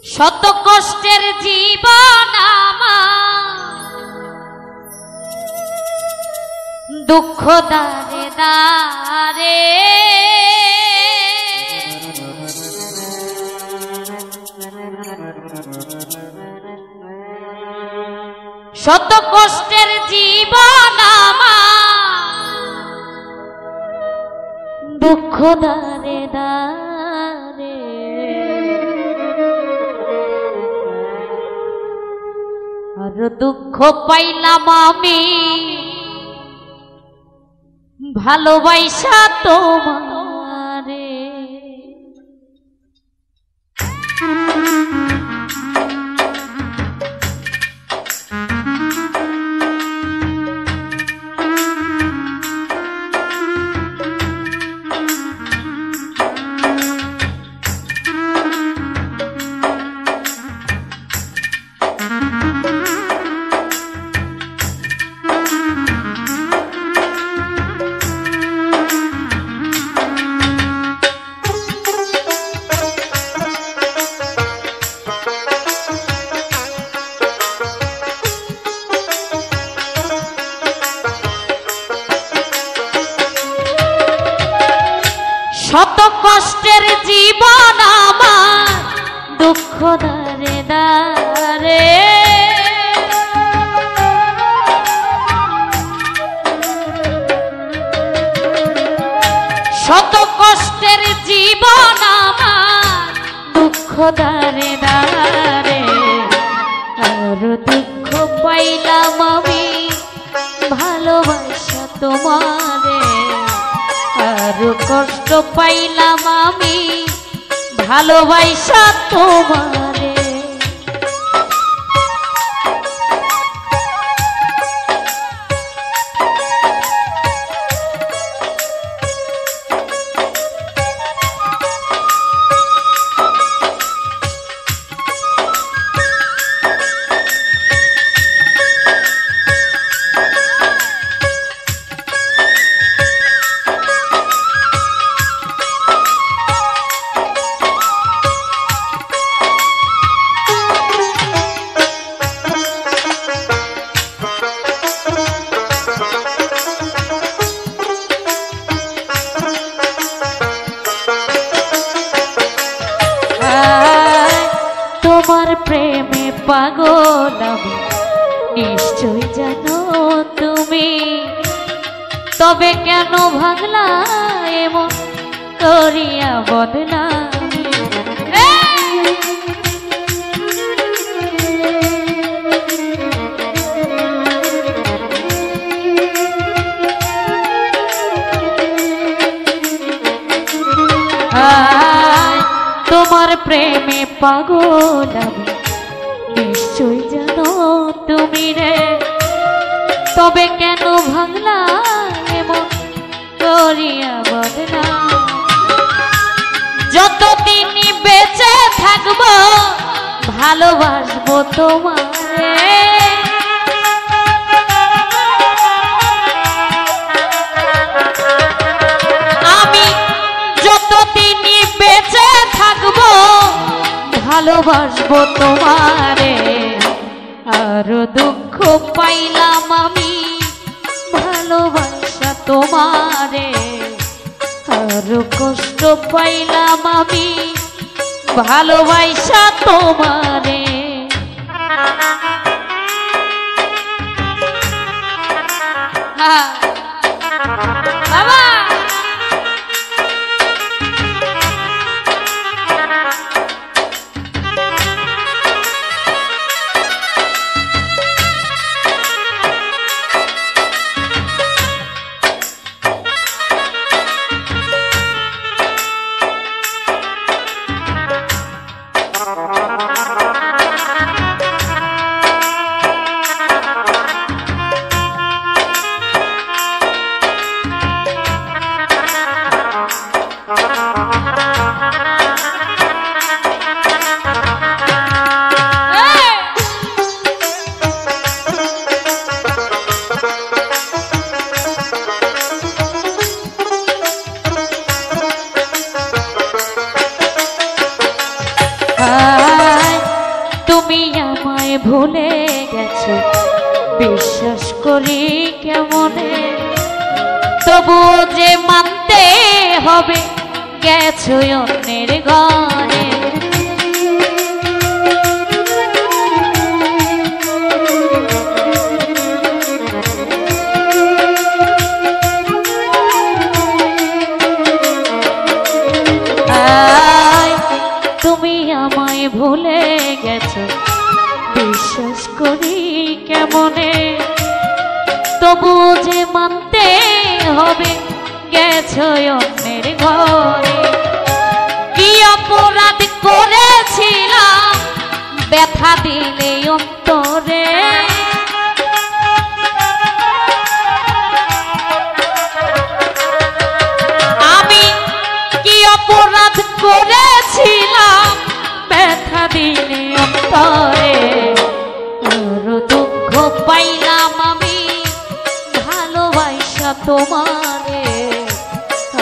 শত কষ্টের জীবন আমার দুঃখ দারে দারে শত কষ্টের জীবন আমার দুঃখ দারে দারে আর দুঃখ পাইলাম আমি ভালোবাসা তোমারে শত কষ্টের জীবন আমার দুঃখ দারে দারে শত কষ্টের জীবন আমার দুঃখ দারে দারে আর দুঃখ পাইলাম আমি ভালোবাসা তোমারে আর কষ্ট পাইলাম আমি ভালোবাসা তোমারে তোমার প্রেমে পাগল আমি নিশ্চয় জানো তুমি তবে কেন ভাগলা এমন করিয়া বদলা তোমার প্রেমে পাগল আমি নিশ্চয় জানো তুমি রে তবে কেন ভাঙলা এমন করিয়া বদলা যতদিন বেঁচে থাকবো ভালোবাসবো তোমারে আমি যতদিন বেঁচে থাকবো ভালোবাসবো তোমারে আর দুঃখ পাইলাম আমি ভালোবাসা তোমারে আর কষ্ট পাইলাম আমি ভালোবাসা তোমারে বাবা তুমি আমায় ভুলে গেছো বিশ্বাস করি কেমনে, তবুও যে মানতে হবে গেছো অন্যের ঘরে। তুমি আমায় ভুলে গেছো বিশ্বাস করি কেমনে, তবু যে মানতে হবে গেছো অন্যের ঘরে। কি অপরাধ করেছিলাম ব্যথা দিলে অন্তরে, আমি কি অপরাধ করেছিলাম ব্যথা দিলে অন্তরে। আরো দুঃখ পাইলাম আমি ভালোবাসা তোমারে,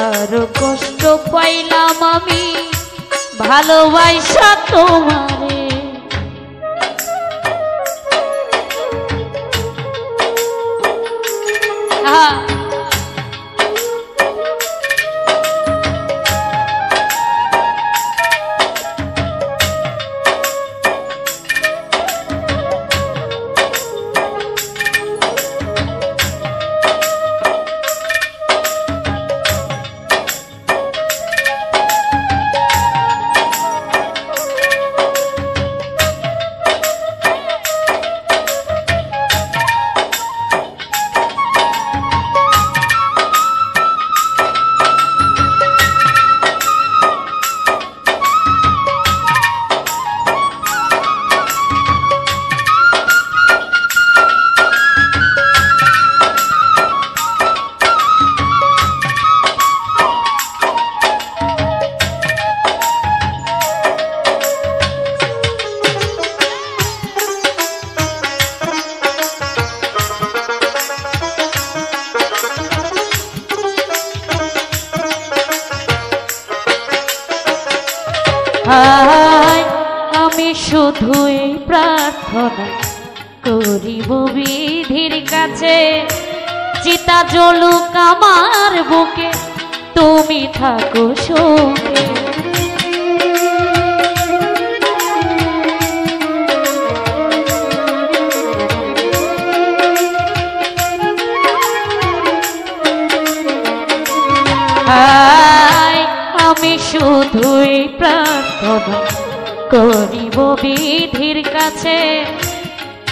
আরো কষ্ট পাইলাম আমি ভালোবাসা তোমারে। আমি শুধুই প্রার্থনা করিব বিধির কাছে, চিতা জ্বলুক আমার বুকে তুমি থাকো সুখে। আমি শুধুই প্রার্থনা করিব বিধির কাছে,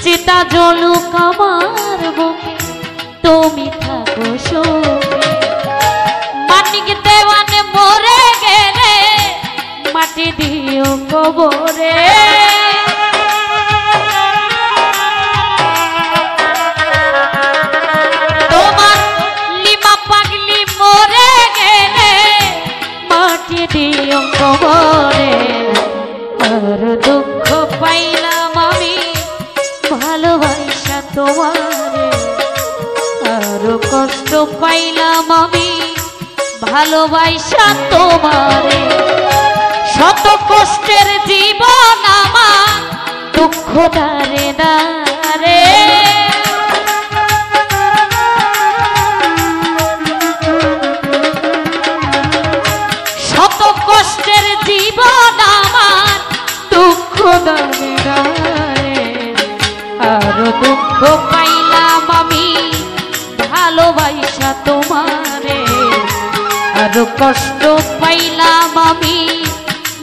চিতা জ্বলুক আমার বুকে তুমি থাকো সুখে। মানিক দেওয়ান মরে গেলে মাটি দিও কবরে, তোমার লিমা পাগলি মরে গেলে মাটি দিও কবরে। আর দুঃখ পাইলাম আমি ভালোবাসা তোমারে, আর কষ্ট পাইলাম আমি ভালোবাসা তোমারে। শত কষ্টের জীবন আমার দুঃখ দারে দারে, শত কষ্টের জীবন আমার দুঃখ দারে দারে। আর দুঃখ পাইলাম আমি ভালোবাসা তোমারে, আর কষ্ট পাইলাম আমি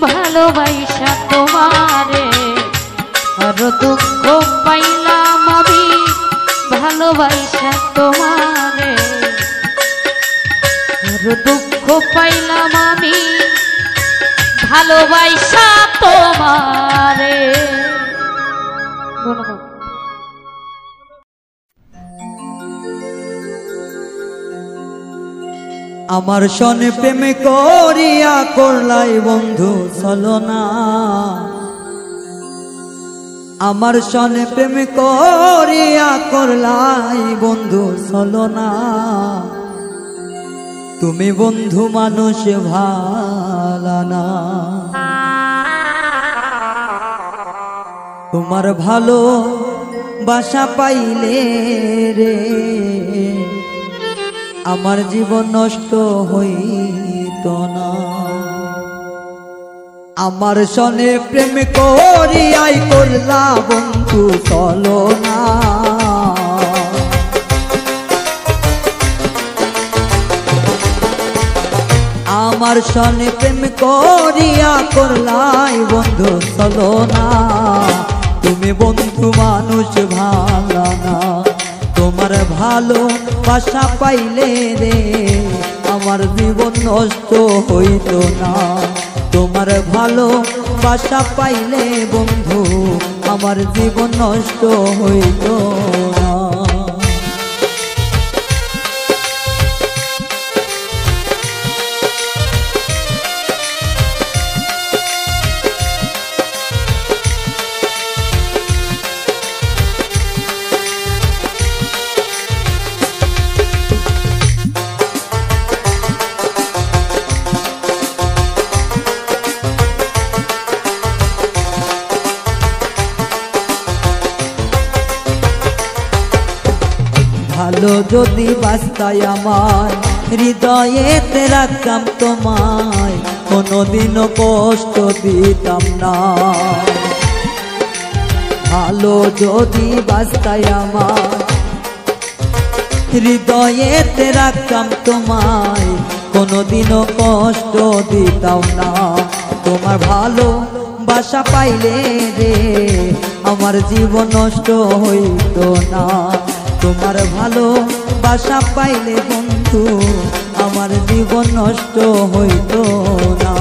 ভালোবাসা তোমারে। আর দুঃখ পাইলাম আমি ভালোবাসা তোমারে, আর দুঃখ পাইলাম আমি ভালোবাসা তোমারে। ধন্যবাদ। আমার সনে প্রেম করিয়া করলাই বন্ধু ছলনা, আমার সনে প্রেম করিয়া করলাই বন্ধু ছলনা। তুমি বন্ধু মানুষ ভালো না, ও তোমার ভালো বাসা পাইলে রে আমার জীবন নষ্ট হইত না। আমার সনে প্রেম করিয়াই করলা বন্ধু চলো না। আমার সনে প্রেম করিয়া করলাই বন্ধু চলো না। তুমি বন্ধু মানুষ ভালো না, তোমার ভালো বাসা পাইলে রে আমার জীবন নষ্ট হইত না। তোমার ভালো বাসা পাইলে বন্ধু আমার জীবন নষ্ট হইত না। ভালো যদি বাস্তায় আমার হৃদয়েতে রাখতাম তোমায়, কোনোদিনও কষ্ট দিতাম না। ভালো যদি বাস্তায় আমার হৃদয়েতে রাখতাম তোমায়, কোনোদিনও কষ্ট দিতাম না। তোমার ভালো বাসা পাইলে রে আমার জীবন নষ্ট হইত না। তোমার ভালো বাসা পাইলে বন্ধু আমার জীবন নষ্ট হইত না।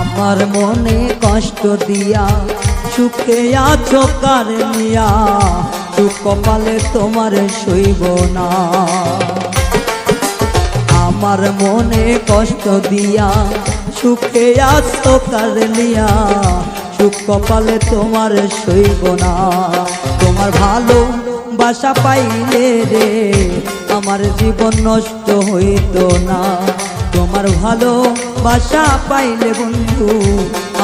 আমার মনে কষ্ট দিয়া সুখে আছো কার নিয়া, সুখ কপালে তোমার সইব না। আমার মনে কষ্ট দিয়া সুখে আছো কার নিয়া, সুখ কপালে তোমার সইব না। তোমার ভালো বাসা পাইলে রে আমার জীবন নষ্ট হইত না। তোমার ভালো বাসা পাইলে বন্ধু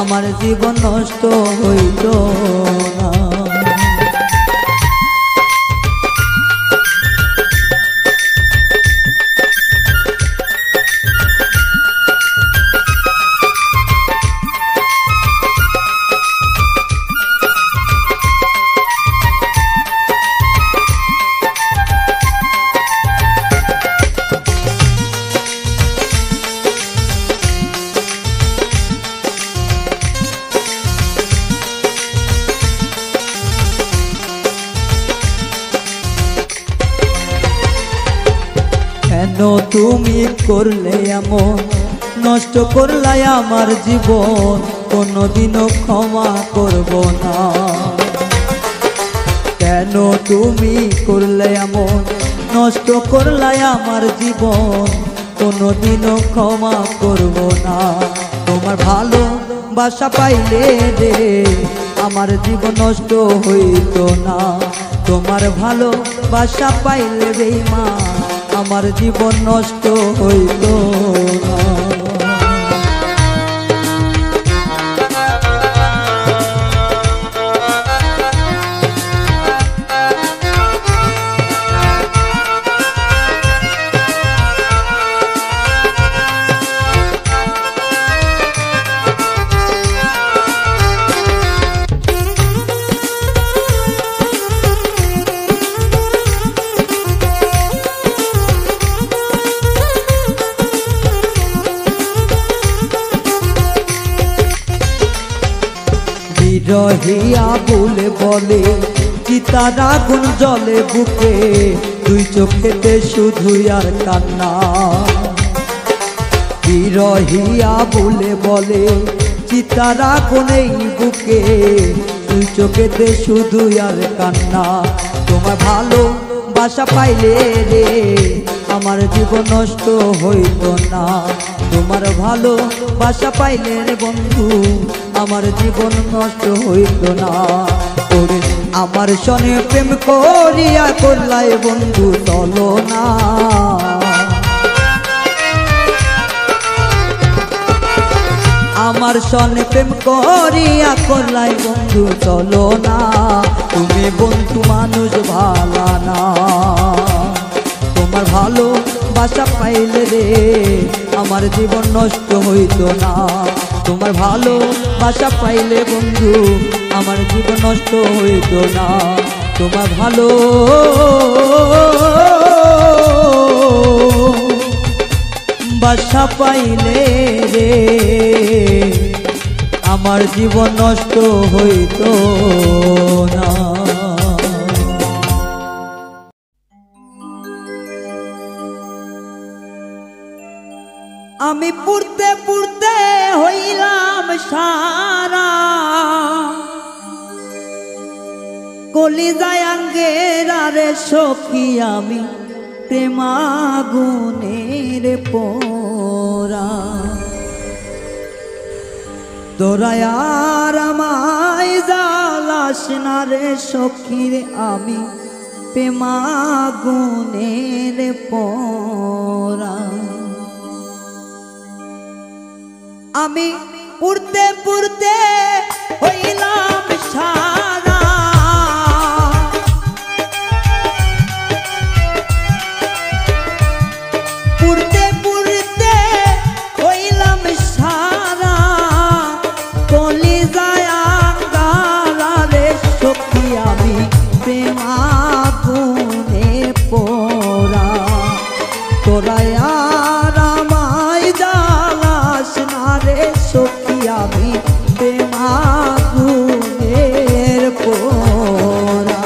আমার জীবন নষ্ট হইত না। কেন তুমি করলে এমন, নষ্ট করলাই আমার জীবন, কোনোদিনও ক্ষমা করব না। কেন তুমি করলে এমন, নষ্ট করলাই আমার জীবন, কোনোদিনও ক্ষমা করব না। তোমার ভালো বাসা পাইলে রে আমার জীবন নষ্ট হইত না। তোমার ভালো বাসা পাইলে রে মা আমার জীবন নষ্ট হইত না। রহিয়া বলে বলে চিতার আগুন জলে বুকে, দুই চোখেতে শুধু আর কান্না। বিরহিয়া বলে বলে চিতার আগুন এই বুকে, দুই চোখেতে শুধু আর কান্না। তোমার ভালো বাসা পাইলে রে আমার জীবন নষ্ট হইত না। তোমার ভালো বাসা পাইলে রে বন্ধু আমার জীবন নষ্ট হইত না। ওরে আমার সনে প্রেম করিয়া করলাই বন্ধু চলো না। আমার সনে প্রেম করিয়া করলাই বন্ধু চলো না। তুমি বন্ধু মানুষ ভালো না। তোমার ভালো বাসা পাইলে রে আমার জীবন নষ্ট হইত না। তোমার ভালো বাসা পাইলে বন্ধু আমার জীবন নষ্ট হইত না। তোমার ভালো বাসা পাইলে রে আমার জীবন নষ্ট হইত না। আমি পুড়তে পুড়তে হইলাম সারা, কলিজায় আঙ্গের আরে সখী আমি প্রেমাগুনের পোড়া। তোরা আর আমায় জ্বালাস না রে সখী রে আমি প্রেমাগুনের পোড়া। আমি পুড়তে পুড়তে হইলাম সারা, পুড়তে পুড়তে হইলাম সারা, কলিজায় আঙ্গারা রে সখী আমি প্রেমাগুনে পোড়া। তোরা আর আমায় জ্বালাস না রে সখী আমি প্রেমাগুনের পোড়া।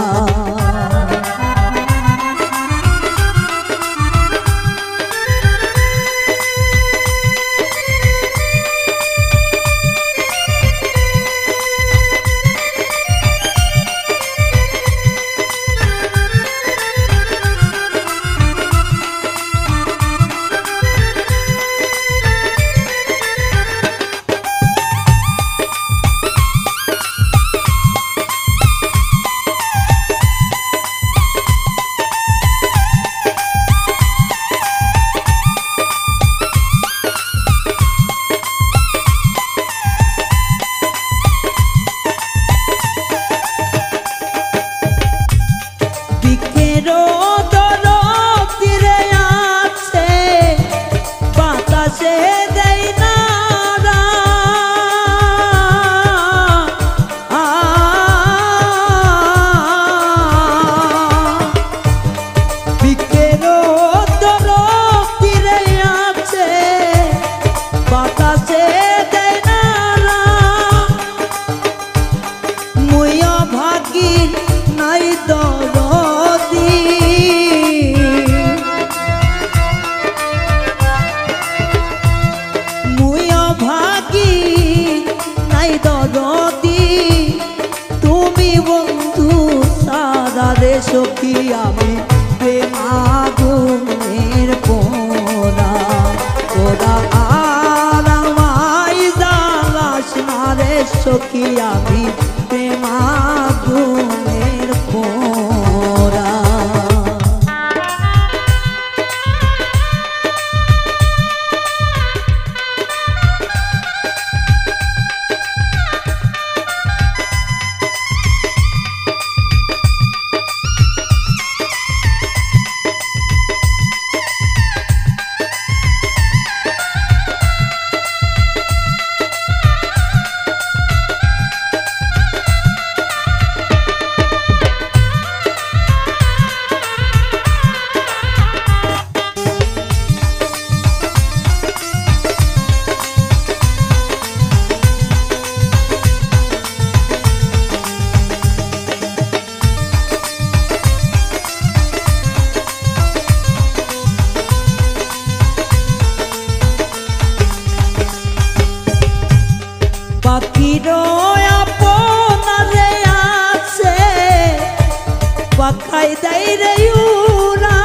সখী আমি প্রেমাগুনের পোড়া। তোরা আর আমায় জ্বালাস না রে সখী আমি প্রেমাগুনের পোড়া। আপনারে আছে পাখাই দেয় রে উরা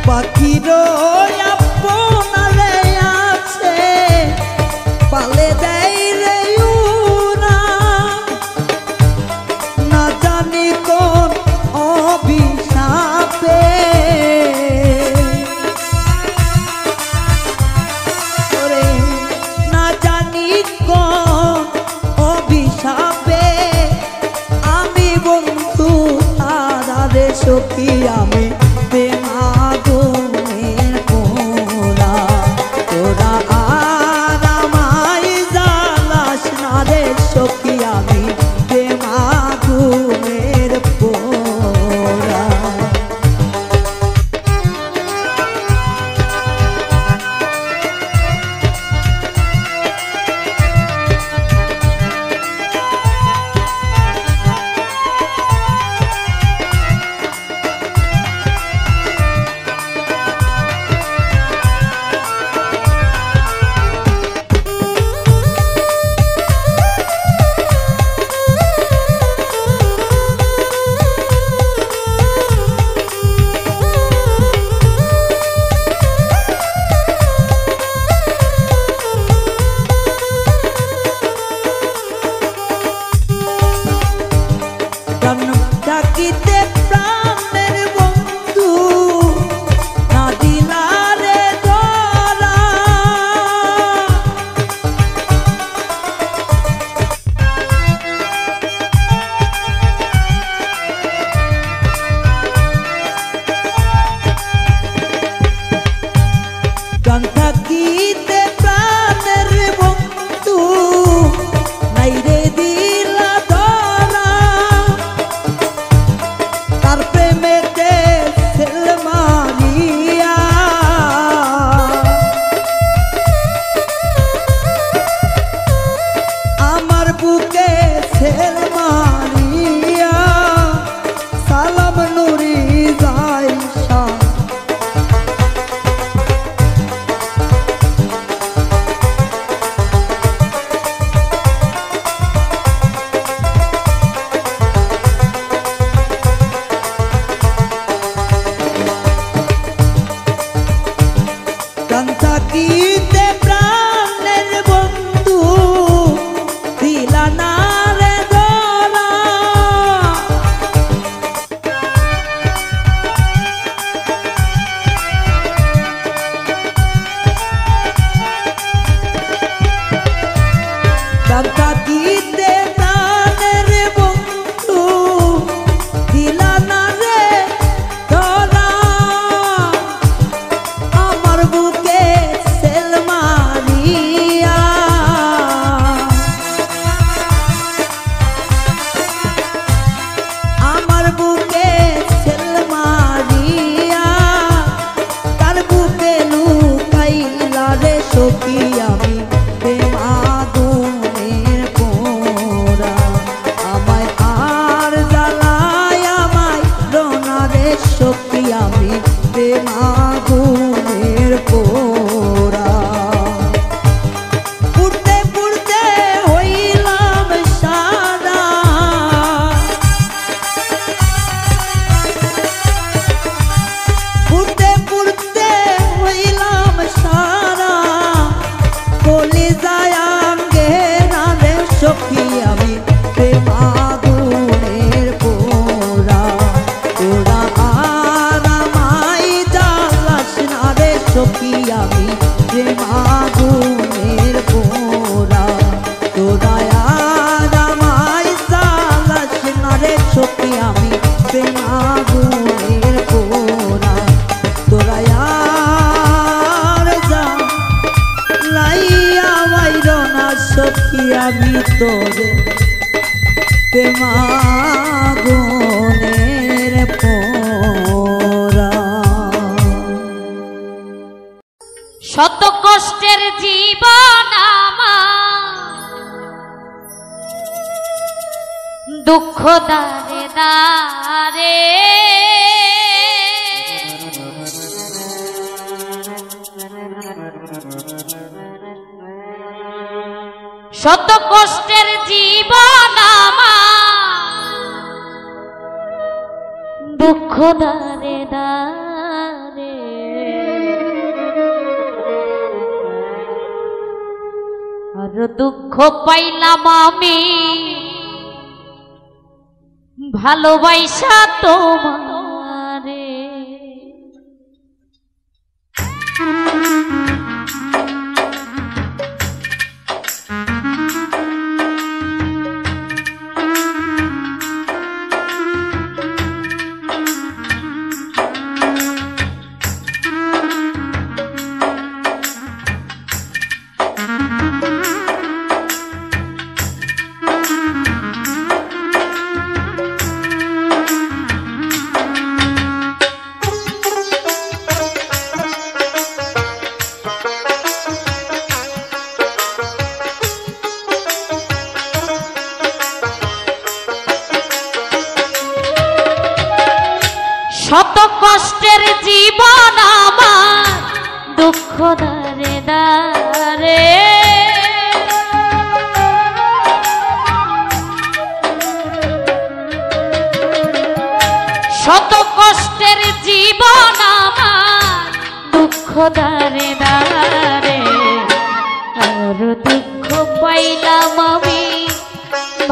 পাখিরও আপনারে আছে পালে দেয় রে উরা না জানি কোন অভিশাপে ওরে না জানি কোন অভিশাপে আমি বন্ধু তারারে সখী আমি আগুনের পোড়া তোরা আর আমায় জ্বালাস না রে সখী আমি আগুনের পোড়া ডাকিতে প্রাণের বন্ধু না দিলারে ধরা গান থাকিতে প্রাণের বন্ধু নাই রে দিলা ধরা তার প্রেমেতে সেল মারিয়া আমার বুকে সেল মারিয়া সালাম নুরি যাইসা থাকিতে প্রাণের বন্ধু দিলা না রে ধরা থাকিতে প্রাণের বন্ধু দিলা না রে ধরা আমার বুকে সেল মারিয়া আমার বুকে সেল মারিয়া তার বুকে লুকাইলা রে সখী আমি আগুনের পোড়া আমায় আর জ্বালায় আমায় রোনা রে সখী আমি আগুনের পোড়া পুড়তে পুড়তে হইলাম সারা পুড়তে পুড়তে হইলাম সারা কলিজায় আঙ্গে না রে সখী আমি আগুনের পোড়া তোরা আর আমায় জ্বালাস না রে সখী আমি আগুনের পোড়া তোরা আর আমায় জ্বালাস না রে সখী আমি আগুনের পোড়া তোরা আর জ্বালাইয়া বাইর না সখী আমি তোরে আগুনের পোড়া শত কষ্টের জীবন আমার দুঃখ দারে দারে শত কষ্টের জীবন আমার দুঃখ দারে দারে আর দুঃখ পাইলাম আমি ভালোবাসা তোমারে শত কষ্টের জীবন আমার দুঃখ দারে দারে শত কষ্টের জীবন আমার দুঃখ দারে দারে আর দুঃখ পাইলাম আমি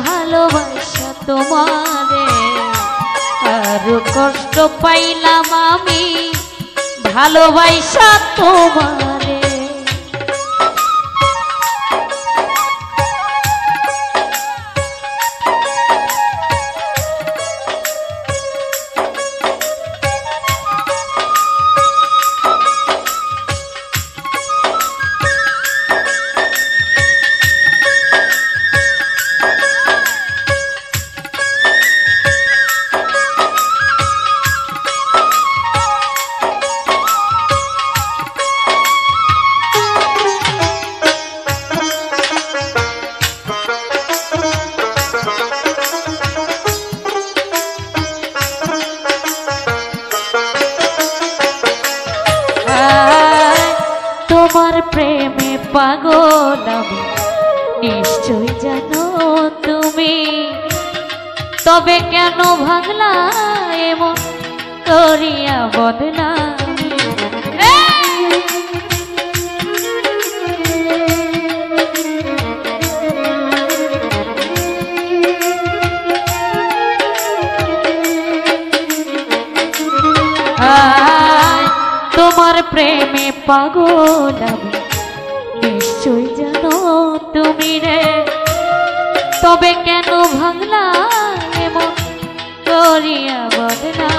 ভালোবাসা তোমারে আর কষ্ট পাইলাম আমি ভালোবাসা তোমারে তোমার প্রেমে পাগল আমি নিশ্চয় জানো তুমি তবে কেন ভাগলা এমন করিয়া বদনামি তোমার প্রেমে পাগল আমি নিশ্চয় জানো তুমি রে তবে কেন ভাঙলা এমন করিয়া বদনা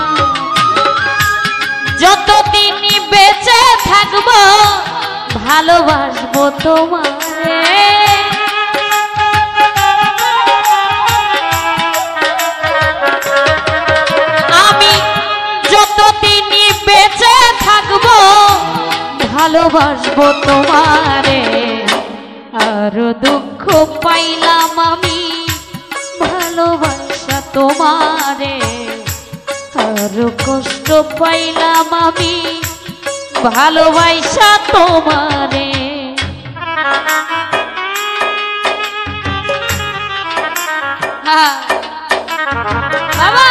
যতদিন বেঁচে থাকবো ভালোবাসবো তোমারে আমি যতদিন বেঁচে থাকবো ভালোবাসবো তোমারে আর দুঃখ পাইলাম আমি ভালোবাসা তোমারে আর কষ্ট পাইলাম আমি ভালোবাসা তোমারে বাবা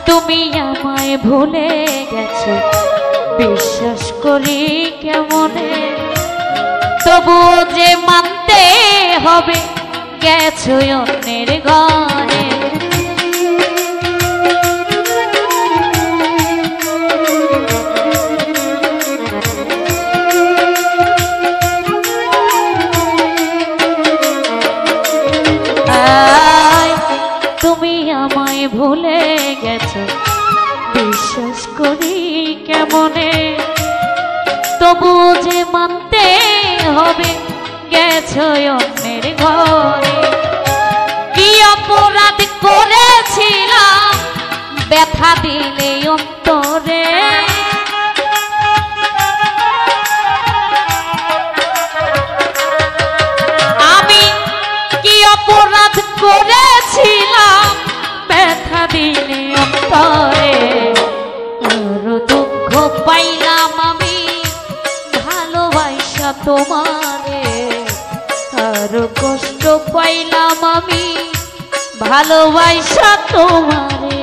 তুমি আমায় ভুলে গেছো বিশ্বাস করি কেমনে তবুও যে মানতে হবে গেছো অন্যের ঘরে। তুমি আমায় ভুলে গেছো বিশ্বাস করি কেমনে, তবু যে মানতে হবে গেছো অন্যের ঘরে। কি অপরাধ করেছিলাম ব্যথা দিলে অন্তরে, আমি কি অপরাধ করেছিলাম ব্যথা দিলে অন্তরে। আরো দুঃখ পাইলাম আমি ভালোবাসা তোমারে, আরো কষ্ট পাইলাম আমি ভালোবাসা তোমারে।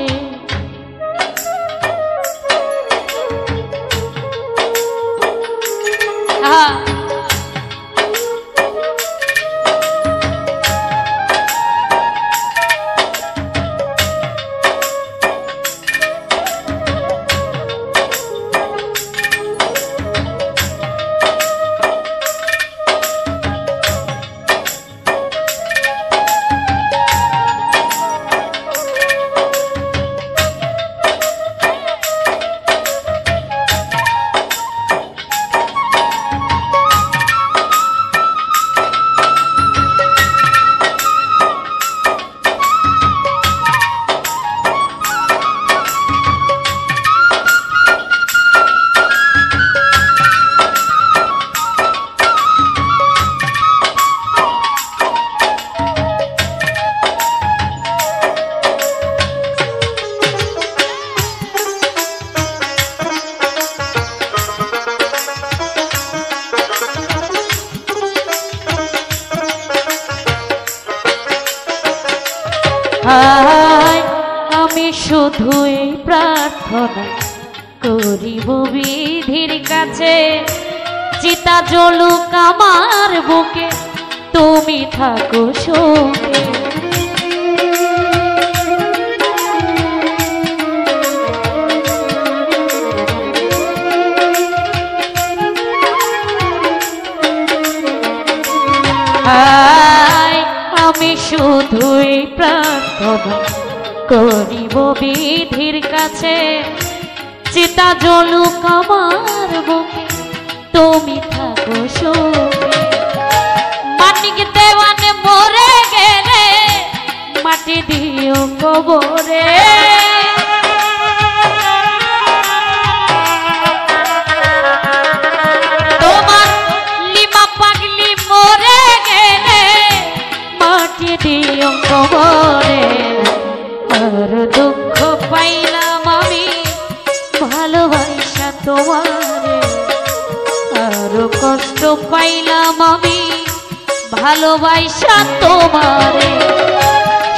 আমি শুধু এই প্রার্থনা করিব বিধির কাছে, চিতা জ্বলুক আমার বুকে তুমি থাকো সুখে। আমি শুধুই প্রার্থনা করিব বিধির কাছে, চিতা জ্বলুক আমার বুকে তুমি থাকো সুখে। মানিক দেওয়ানে মরে গেলে মাটি দিও কবরে, তোমার লিমা পাগলি মরে গেলে মাটি দিও কবরে। আর দুঃখ পাইলাম আমি ভালোবাসা তোমারে, আর কষ্ট পাইলাম আমি ভালোবাসা তোমারে।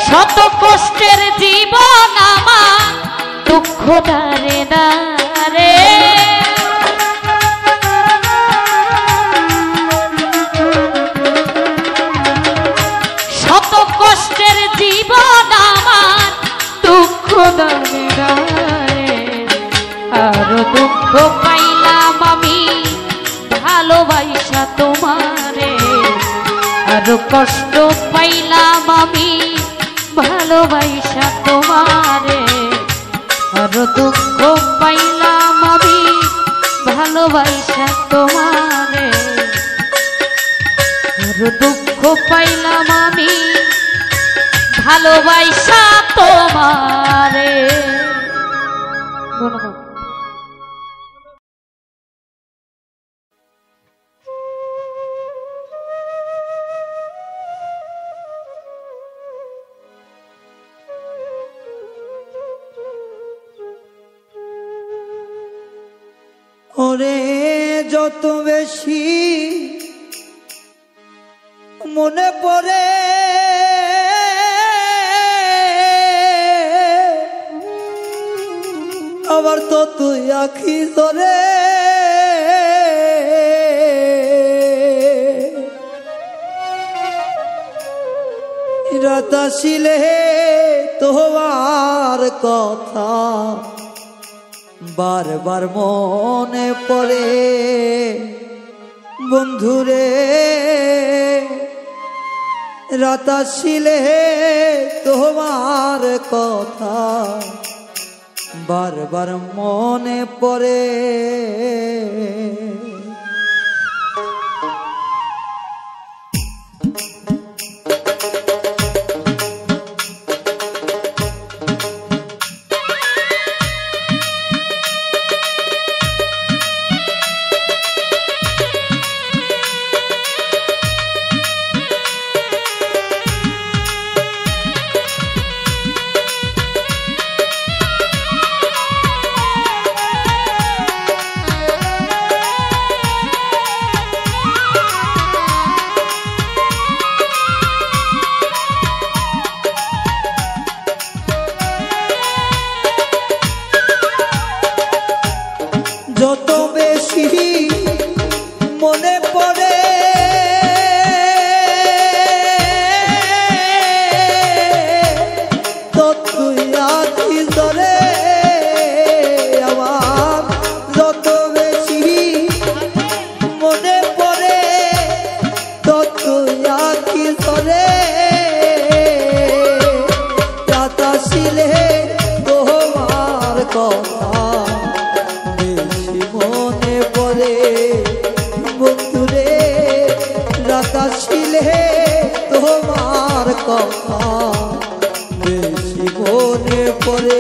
শত কষ্টের জীবন আমার দুঃখ দারে দারে, শত কষ্টের জীবন আমার দুঃখ দারে দারে। আর দুঃখ পাইলাম আমি ভালোবাসা তোমারে, আর কষ্ট পাইলাম আমি ভালোবাসা তোমারে। আর দুঃখ পাইলাম আমি ভালোবাসা তোমারে, আর দুঃখ পাইলাম আমি ভালোবাসা তোমারে। ধন্যবাদ। ওরে যত বেশি মনে পড়ে আবার তো তুই আখি ধরে রাতাশিলে তোমার কথা বারবার মনে পড়ে বন্ধুরে, রাতাশিলে তোমার কথা বারবার মনে পড়ে। যত বেশি মনে পড়ে ততই আঁখি ধরে আমার, যত বেশি মনে পড়ে ততই আঁখি ধরে। রাতাশিলে তোমার কথা মনে পড়ে বন্ধুরে, রাতাশিলে তোমার কথা বেশি মনে পড়ে।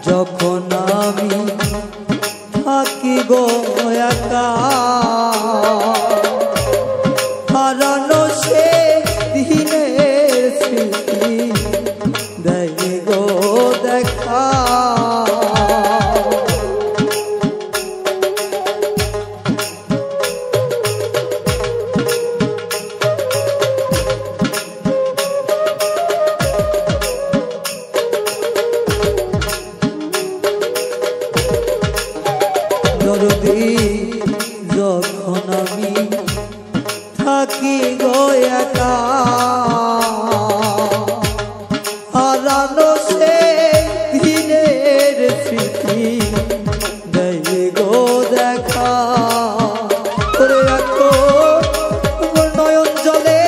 যখন আমি থাকি গো একা হারানো সে দিনের স্মৃতি দেয় গো দেখা। দরদি যখন আমি থাকি গো একা হারানো সে দিনের স্মৃতি দেয় গো দেখা। করে রাখো নয়ন জলে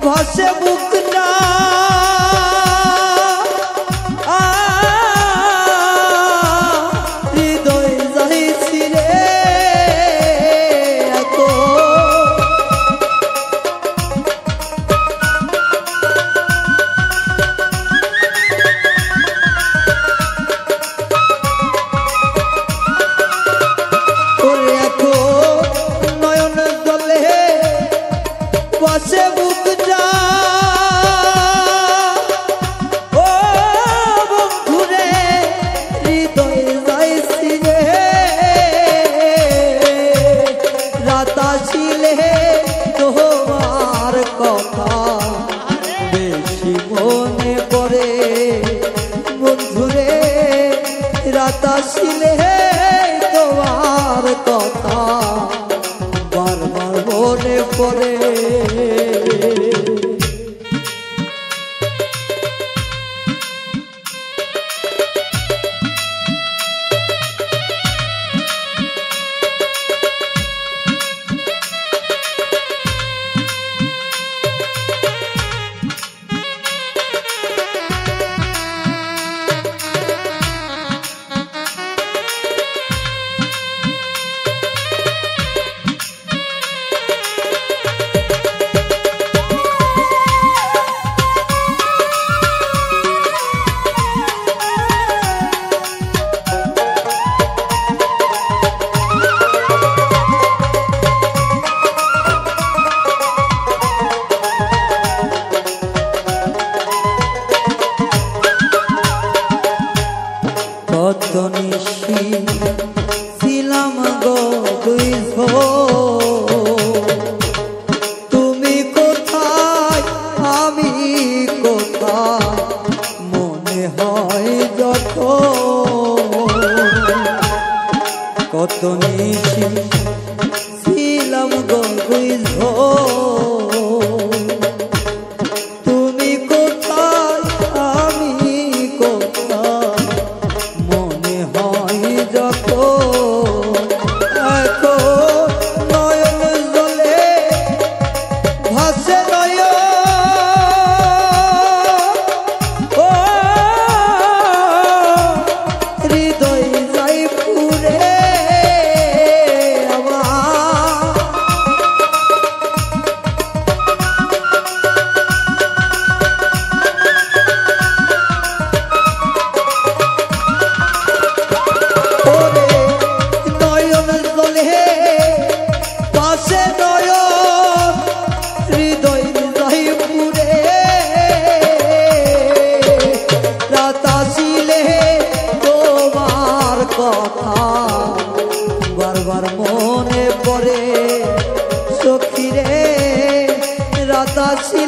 ভাসে বুকটা রাতাশিলে তোমার কথা বেশি মনে পড়ে বন্ধুরে, রাতাশিলে তোমার কথা বারবার মনে পড়ে।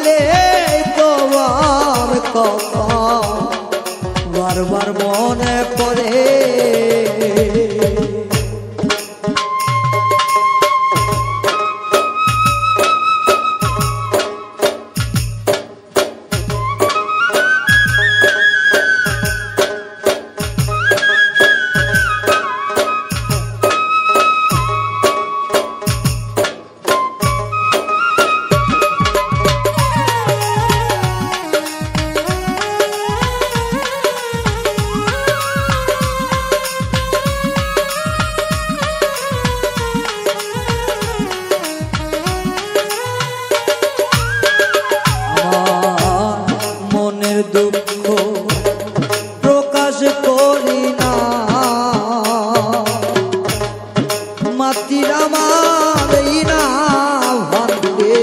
আসিলে তোমার কথা বারবার মনে পড়ে। দুঃখ প্রকাশ করি না, মাতৃর আমার না ভাঙবে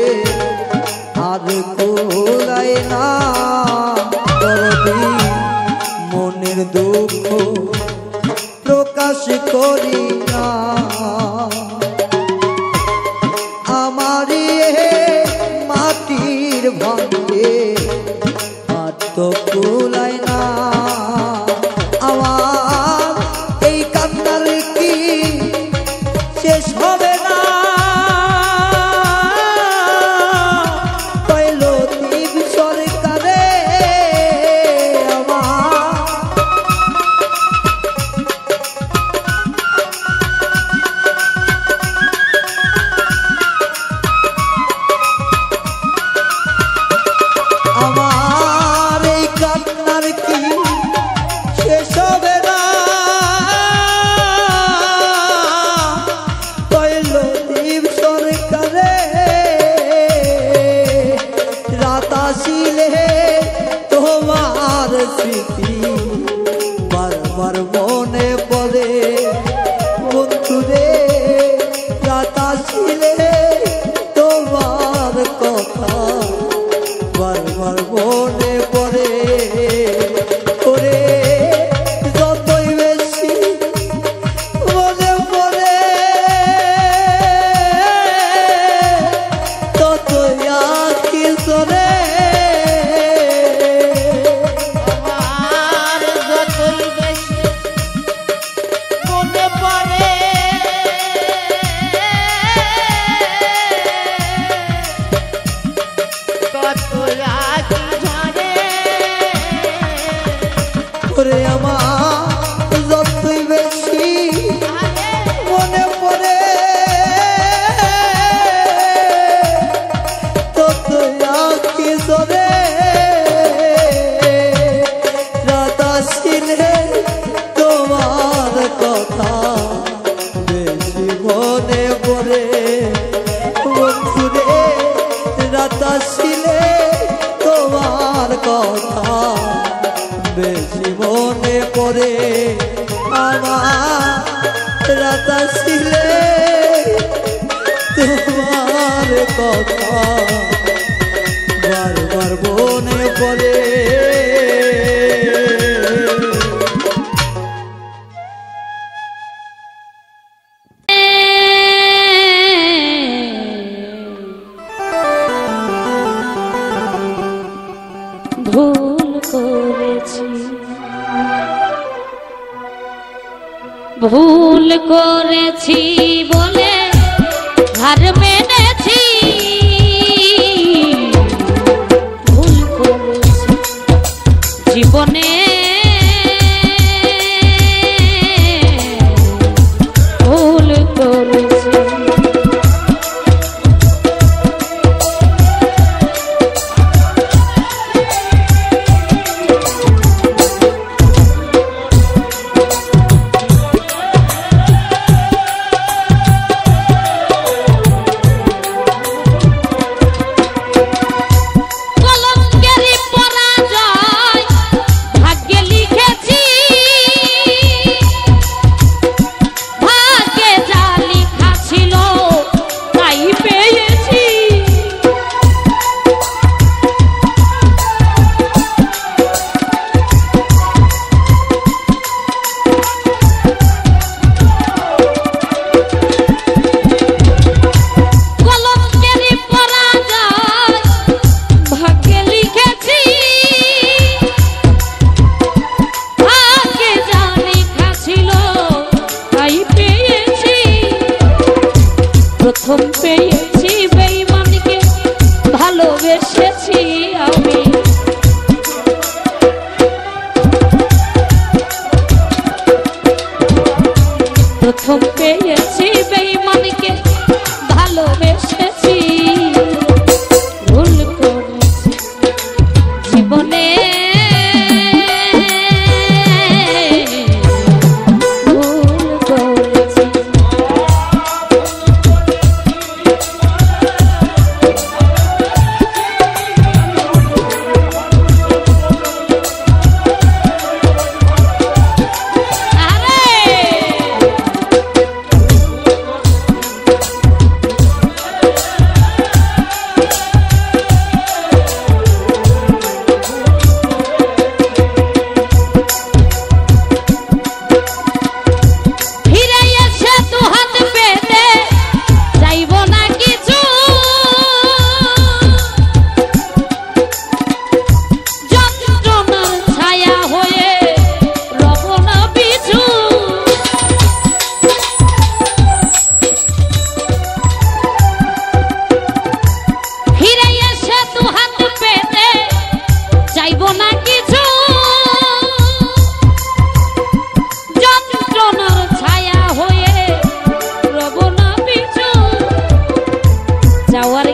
আর কোলাই না দরদি। মনের দুঃখ প্রকাশ করি না, আমারই মাটির ভাঙবে তো কুলাই না। আমার এই কান্নার কি শেষ হবে না, পাইল দীপ সরকারে আমার কান্নার কি শেষ হবে না, পাইল দীপ সরকারে রাত আসিলে তোমার স্মৃতি বারবার মনে পড়ে। বন্ধুরে রাত আসিলে তোমার কথা বারবার মনে পড়ে। ওরে যতই বেশি মনে পড়ে ততই আঁখি ঝরে। আমার যতই বেশি মনে পড়ে ততই আঁখি ঝরে। ওরে আমার যতই বেশি মনে পড়ে ততই আঁখি ঝরে। রাত আসিলে তোমার কথা বেশি মনে পড়ে। বন্ধুরে রাত আসিলে তোমার কথা বেশি মনে পড়ে। আমার রাত আসিলে তোমার কথা বারবার মনে পড়ে। ভুল করেছি, ভুল করেছি বলে হার মেনেছি, ভুল করেছি জীবনে ভুল করেছি। আমি প্রথম পেয়েছি বেঈমানকে ভালোবেসেছি ভুল করেছি জীবনে ভুল করেছি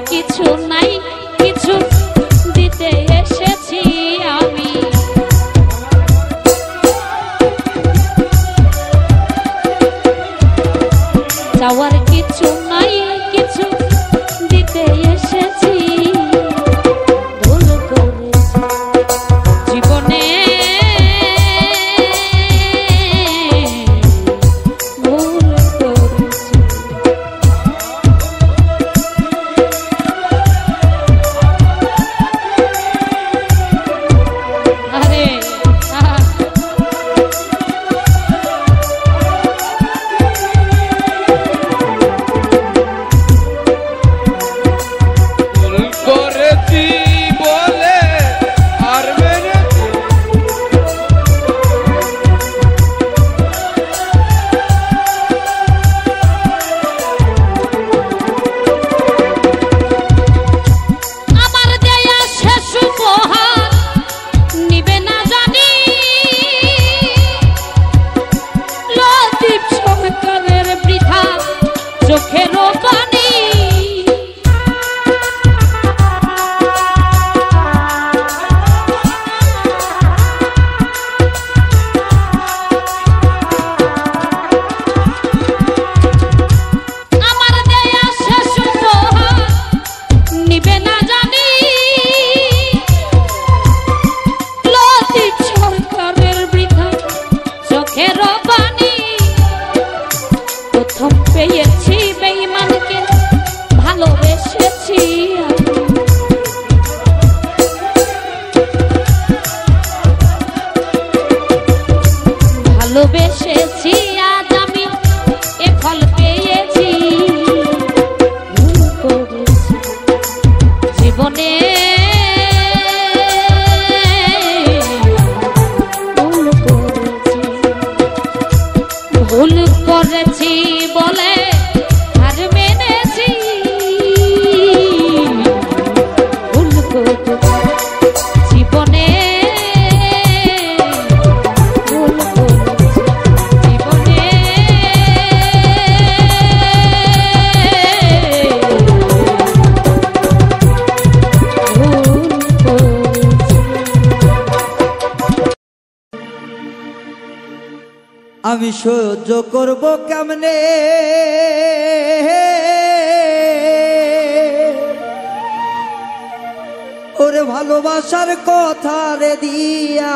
কিছু নাই কিছু দিতে এসেছি আমি যাওয়ার কিছু নাই কিছু দিতে এসেছি ভুল করেছি জীবনে ভুল করেছি পেয়েছি বেঈমানকে ভালোবেসেছি ভালোবেসেছি আজ আমি এ ফল পেয়েছি ভুল করেছি জীবনে ভুল করেছি বলে হার মেনেছি ভুল করেছি জীবনে ভুল করেছি জীবনে ভুল করেছি আমি সহ্য করব কেমনে ওরে ভালোবাসার কথা রে দিয়া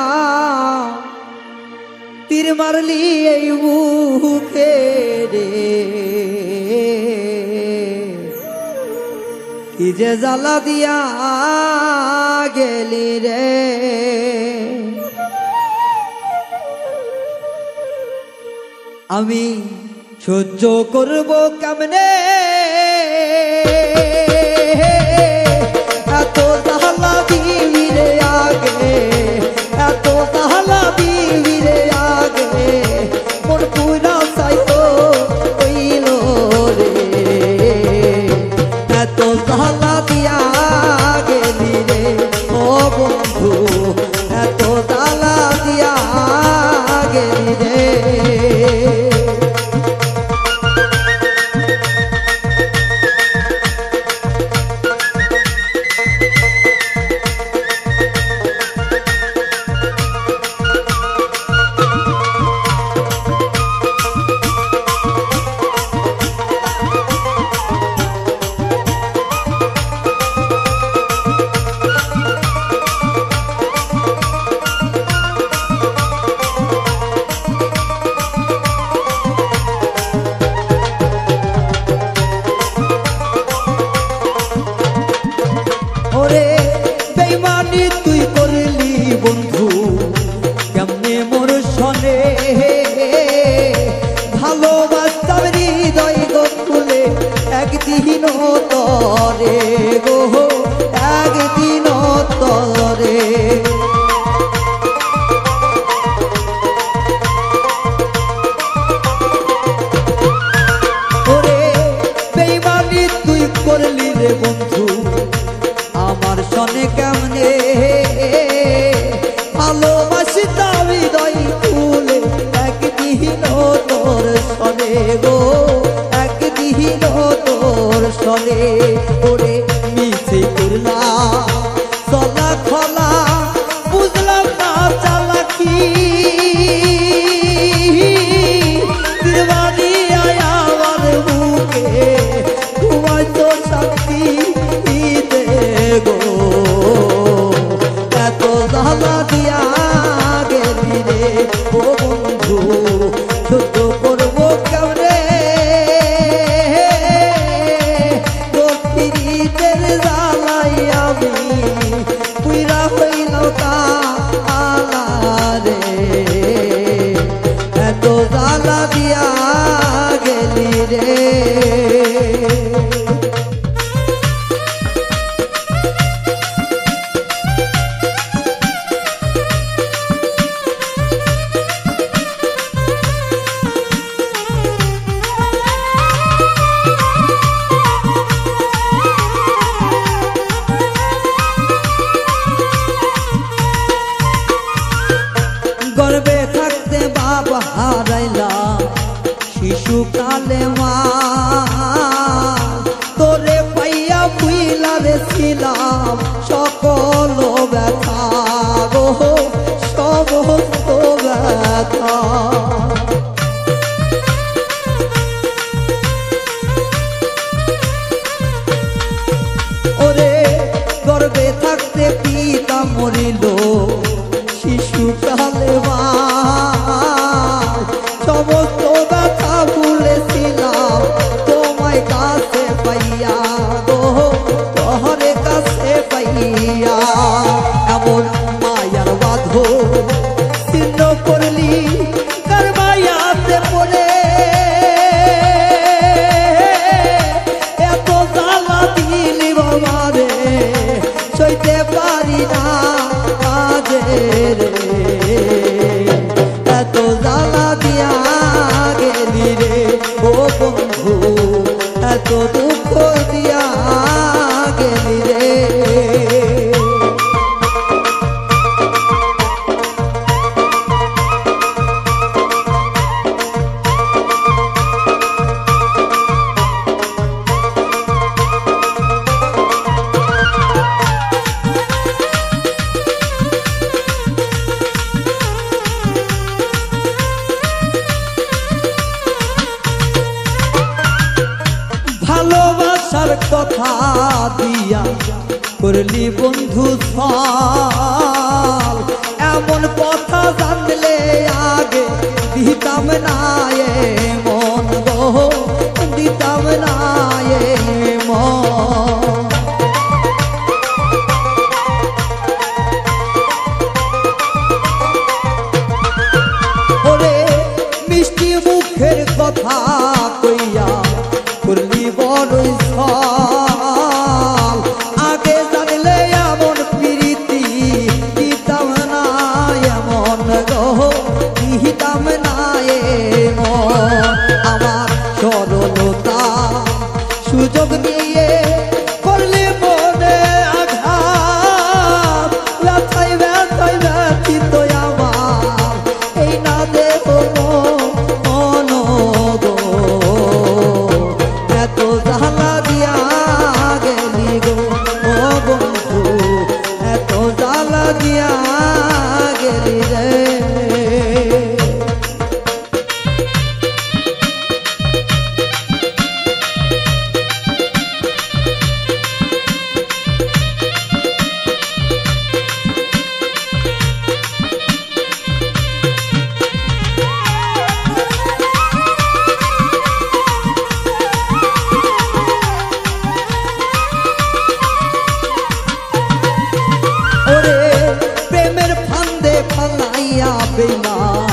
তীর মারলি এই বুকে রে কি যে জ্বালা দিয়া গেলি রে আমি সহ্য করব কেমনে এত জ্বালা দিবি রে আগে এত জ্বালা দিবি রে আগে মোর পুরা সাইতো কইল রে এত জ্বালা দিয়া গেলি রে ও জানে কেমনে ভালোবাসিতাম হৃদয় খুলে একদিন তোর সনে গো একদিন তোর সনে ওরে মিছে করলাম চলা খলা বুঝলাম না চালাকি দিবানি আমার বুকে তোমায় তো শান্তি দে গো এত জ্বালা দিয়া গেলি রে ও বন্ধু সহ্য করবো কেমনে তোর পিরিতের জ্বালাই আমি পুইরা হইল কালা রে এত জ্বালা দিয়া গেলি রে গর্বে থাকতে বাবা হারাইলাম শিশুকালে মা তোরে পাইয়া ভুইলা রে ছিলাম সকল ব্যথা গো সমস্ত ব্যথা ওরে গর্বে থাকতে পিতা মরিল শিশুকালে মা সমস্ত ব্যথা ভুলেছিলাম তোমায় কাছে পাইয়া গো তোহরে কাছে পাইয়া এমন মায়ার বাঁধ ছিন্ন করলি কার মায়াতে পড়ে এত জ্বালা দিলি বাবা রে সইতে পারি না এত জ্বালা দিয়া গেলি রে ও বন্ধু এত দুঃখ দিয়া গেলি রে ভালোবাসার কথা দিয়া করলি বন্ধু ছল এমন কথা জানলে আগে দিতাম না মন গো দিতাম না মন ওরে মিষ্টি মুখের কথা কইয়া করলি বড়ই ছল আগে জানলে এমন প্রীতি দিতাম না এমন গো দিতাম না এমন আমার সরলতা সুযোগ নিয়ে করলি মনে আঘাত ব্যথায় ব্যথায় ব্যথিত আমার এই না দেব মন গো এত জ্বালা দিয়া গেলি গো ও বন্ধু এত জ্বালা দিয়া গেলি রে বেইমান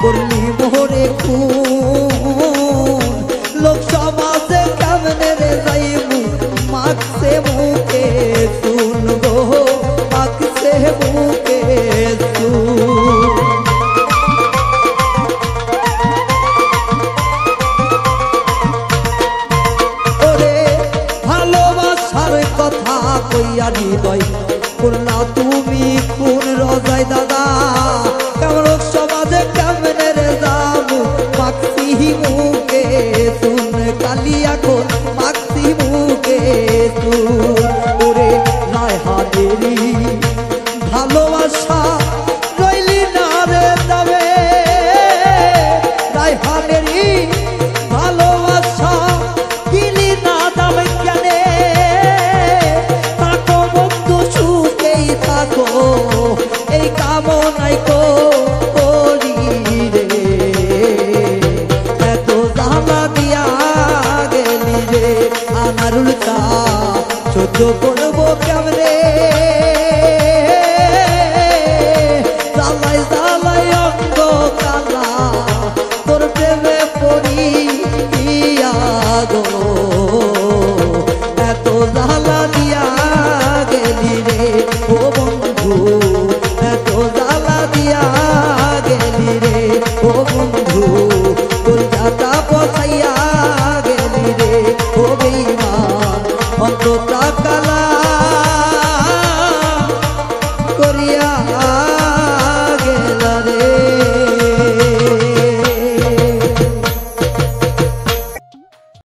করলি মোরে খুন লোক সমাজে কেমনে রে যাইবু মাখছে মুখে শুন গো মাখছে মুখে শুন ওরে ভালোবাসার কথা কইয়া হৃদয় ভালোবাসা রইলি না রে দামে রায়হানেরই ভালোবাসা দিলি না দামে কেনে থাকো বন্ধু সুখেই থাকো এই কামনাই করি